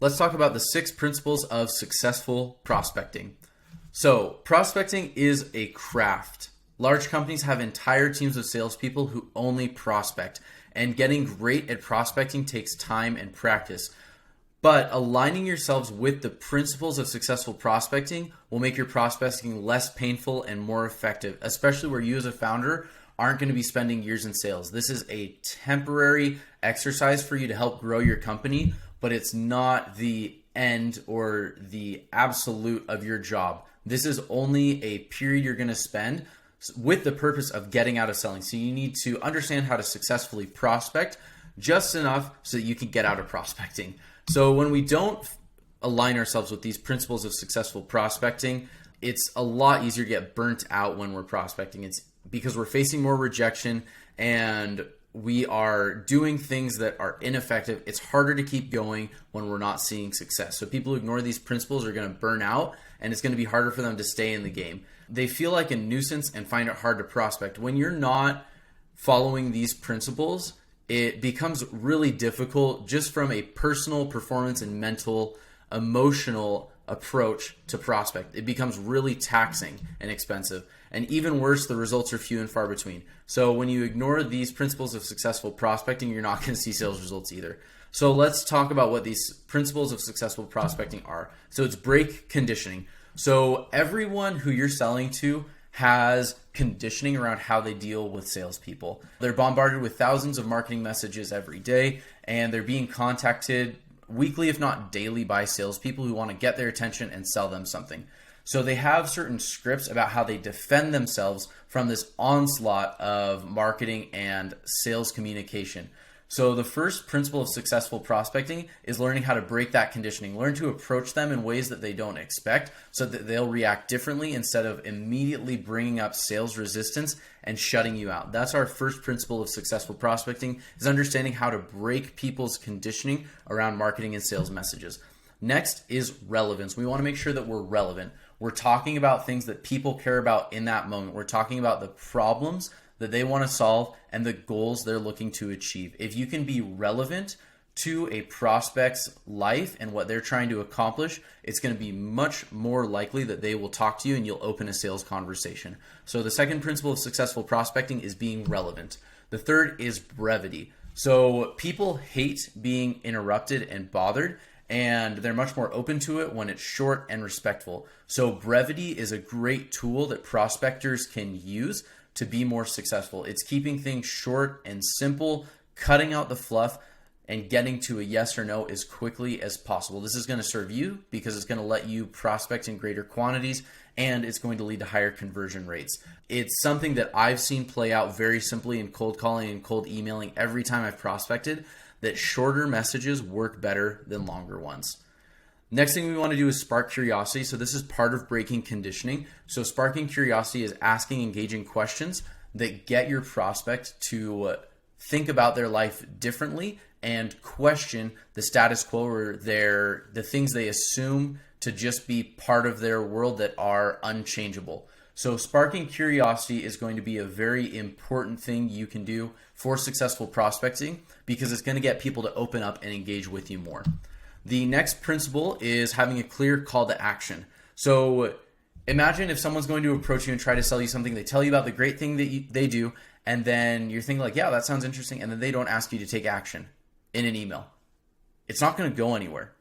Let's talk about the 6 principles of successful prospecting. So, prospecting is a craft. Large companies have entire teams of salespeople who only prospect, and getting great at prospecting takes time and practice. But aligning yourselves with the principles of successful prospecting will make your prospecting less painful and more effective, especially where you as a founder aren't going to be spending years in sales. This is a temporary exercise for you to help grow your company, but it's not the end or the absolute of your job. This is only a period you're going to spend with the purpose of getting out of selling. So you need to understand how to successfully prospect just enough so that you can get out of prospecting. So when we don't align ourselves with these principles of successful prospecting, it's a lot easier to get burnt out when we're prospecting. It's because we're facing more rejection and we are doing things that are ineffective. It's harder to keep going when we're not seeing success. So people who ignore these principles are going to burn out, and it's going to be harder for them to stay in the game. They feel like a nuisance and find it hard to prospect. When you're not following these principles, it becomes really difficult just from a personal performance and mental, emotional approach to prospect. It becomes really taxing and expensive. And even worse, the results are few and far between. So when you ignore these principles of successful prospecting, you're not going to see sales results either. So let's talk about what these principles of successful prospecting are. So it's break conditioning. So everyone who you're selling to has conditioning around how they deal with salespeople. They're bombarded with thousands of marketing messages every day, and they're being contacted weekly, if not daily, by salespeople who want to get their attention and sell them something. So they have certain scripts about how they defend themselves from this onslaught of marketing and sales communication. So the first principle of successful prospecting is learning how to break that conditioning. Learn to approach them in ways that they don't expect so that they'll react differently instead of immediately bringing up sales resistance and shutting you out. That's our first principle of successful prospecting, is understanding how to break people's conditioning around marketing and sales messages. Next is relevance. We want to make sure that we're relevant. We're talking about things that people care about in that moment. We're talking about the problems that they want to solve and the goals they're looking to achieve. If you can be relevant to a prospect's life and what they're trying to accomplish, it's going to be much more likely that they will talk to you and you'll open a sales conversation. So the second principle of successful prospecting is being relevant. The third is brevity. So people hate being interrupted and bothered, and they're much more open to it when it's short and respectful. So brevity is a great tool that prospectors can use to be more successful. It's keeping things short and simple, cutting out the fluff, and getting to a yes or no as quickly as possible. This is going to serve you because it's going to let you prospect in greater quantities, and it's going to lead to higher conversion rates. It's something that I've seen play out very simply in cold calling and cold emailing every time I've prospected, that shorter messages work better than longer ones. Next thing we want to do is spark curiosity. So this is part of breaking conditioning. So sparking curiosity is asking engaging questions that get your prospect to think about their life differently and question the status quo or the things they assume to just be part of their world that are unchangeable. So sparking curiosity is going to be a very important thing you can do for successful prospecting because it's going to get people to open up and engage with you more. The next principle is having a clear call to action. So imagine if someone's going to approach you and try to sell you something. They tell you about the great thing that they do, and then you're thinking like, yeah, that sounds interesting, and then they don't ask you to take action in an email. It's not going to go anywhere.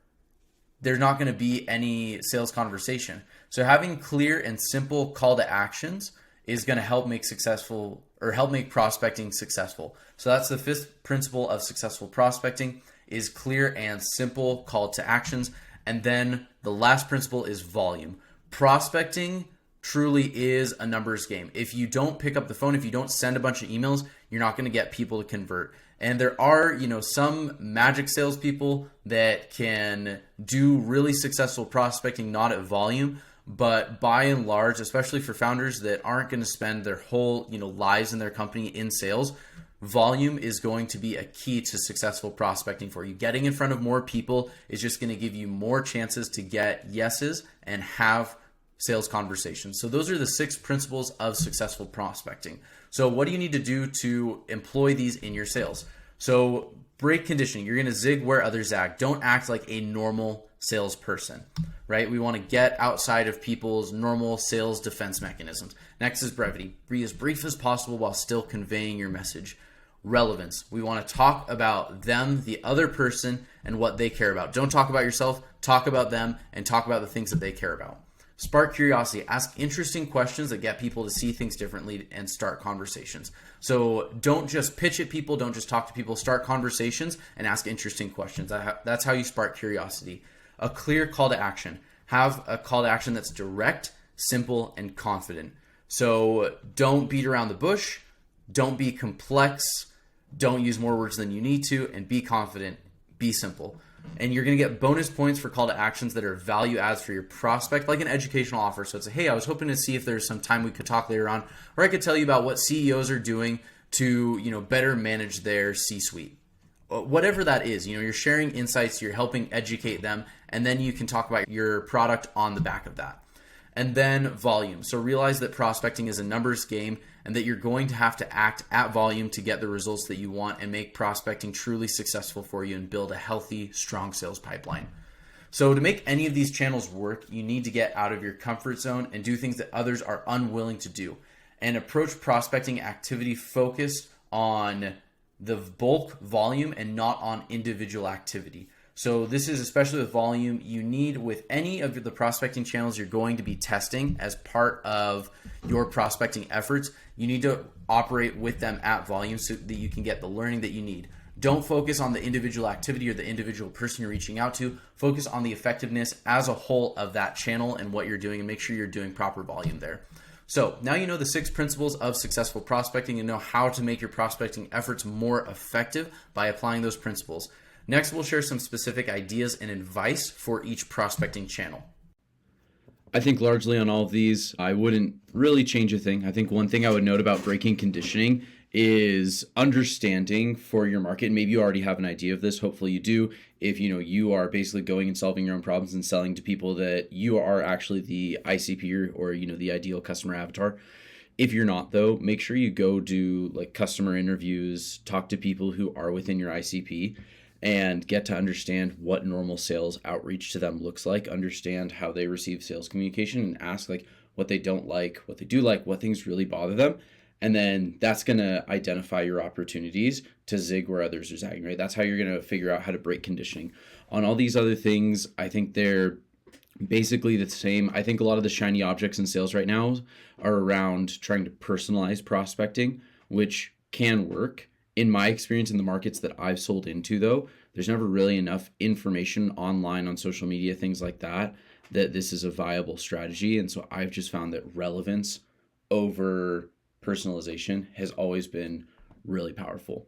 There's not going to be any sales conversation. So having clear and simple call to actions is going to help make prospecting successful. So that's the fifth principle of successful prospecting, is clear and simple call to actions. And then the last principle is volume. Prospecting truly is a numbers game. If you don't pick up the phone, if you don't send a bunch of emails, you're not going to get people to convert. And there are, some magic salespeople that can do really successful prospecting, not at volume, but by and large, especially for founders that aren't going to spend their whole, lives in their company in sales, volume is going to be a key to successful prospecting for you. Getting in front of more people is just going to give you more chances to get yeses and have sales conversations. So those are the 6 principles of successful prospecting. So what do you need to do to employ these in your sales? So break conditioning. You're going to zig where others zag. Don't act like a normal salesperson, right? We want to get outside of people's normal sales defense mechanisms. Next is brevity. Be as brief as possible while still conveying your message. Relevance. We want to talk about them, the other person, and what they care about. Don't talk about yourself. Talk about them and talk about the things that they care about. Spark curiosity. Ask interesting questions that get people to see things differently and start conversations. So don't just pitch at people. Don't just talk to people. Start conversations and ask interesting questions. That's how you spark curiosity. A clear call to action. Have a call to action that's direct, simple, and confident. So don't beat around the bush. Don't be complex. Don't use more words than you need to. And be confident. Be simple. And you're going to get bonus points for call to actions that are value adds for your prospect, like an educational offer. So it's hey, I was hoping to see if there's some time we could talk later on, or I could tell you about what CEOs are doing to, better manage their C-suite. Whatever that is, you're sharing insights, you're helping educate them, and then you can talk about your product on the back of that. And then volume. So realize that prospecting is a numbers game and that you're going to have to act at volume to get the results that you want and make prospecting truly successful for you and build a healthy, strong sales pipeline. So to make any of these channels work, you need to get out of your comfort zone and do things that others are unwilling to do, and approach prospecting activity focused on the bulk volume and not on individual activity. So this is especially with volume. You need, with any of the prospecting channels you're going to be testing as part of your prospecting efforts, you need to operate with them at volume so that you can get the learning that you need. Don't focus on the individual activity or the individual person you're reaching out to. Focus on the effectiveness as a whole of that channel and what you're doing, and make sure you're doing proper volume there. So now you know the 6 principles of successful prospecting and know how to make your prospecting efforts more effective by applying those principles. Next, we'll share some specific ideas and advice for each prospecting channel. I think largely on all of these, I wouldn't really change a thing. I think one thing I would note about breaking conditioning is understanding for your market. Maybe you already have an idea of this. Hopefully you do. If you are basically going and solving your own problems and selling to people that you are actually the ICP or the ideal customer avatar. If you're not, though, make sure you go do like customer interviews, talk to people who are within your ICP, and get to understand what normal sales outreach to them looks like, understand how they receive sales communication, and ask like what they don't like, what they do like, what things really bother them. And then that's going to identify your opportunities to zig where others are zagging, right? That's how you're going to figure out how to break conditioning. On all these other things, I think they're basically the same. I think a lot of the shiny objects in sales right now are around trying to personalize prospecting, which can work. In my experience in the markets that I've sold into, though, there's never really enough information online on social media, things like that this is a viable strategy. And so I've just found that relevance over personalization has always been really powerful.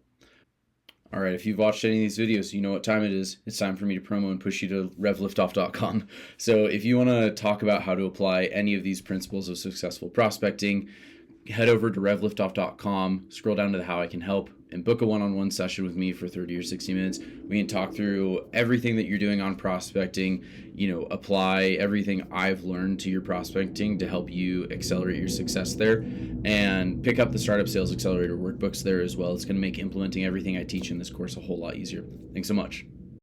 All right, if you've watched any of these videos, you know what time it is. It's time for me to promo and push you to revliftoff.com. So if you want to talk about how to apply any of these principles of successful prospecting, head over to revliftoff.com, scroll down to the How I Can Help, and book a one-on-one session with me for 30 or 60 minutes. We can talk through everything that you're doing on prospecting, apply everything I've learned to your prospecting to help you accelerate your success there, and pick up the Startup Sales Accelerator Workbooks there as well. It's going to make implementing everything I teach in this course a whole lot easier. Thanks so much.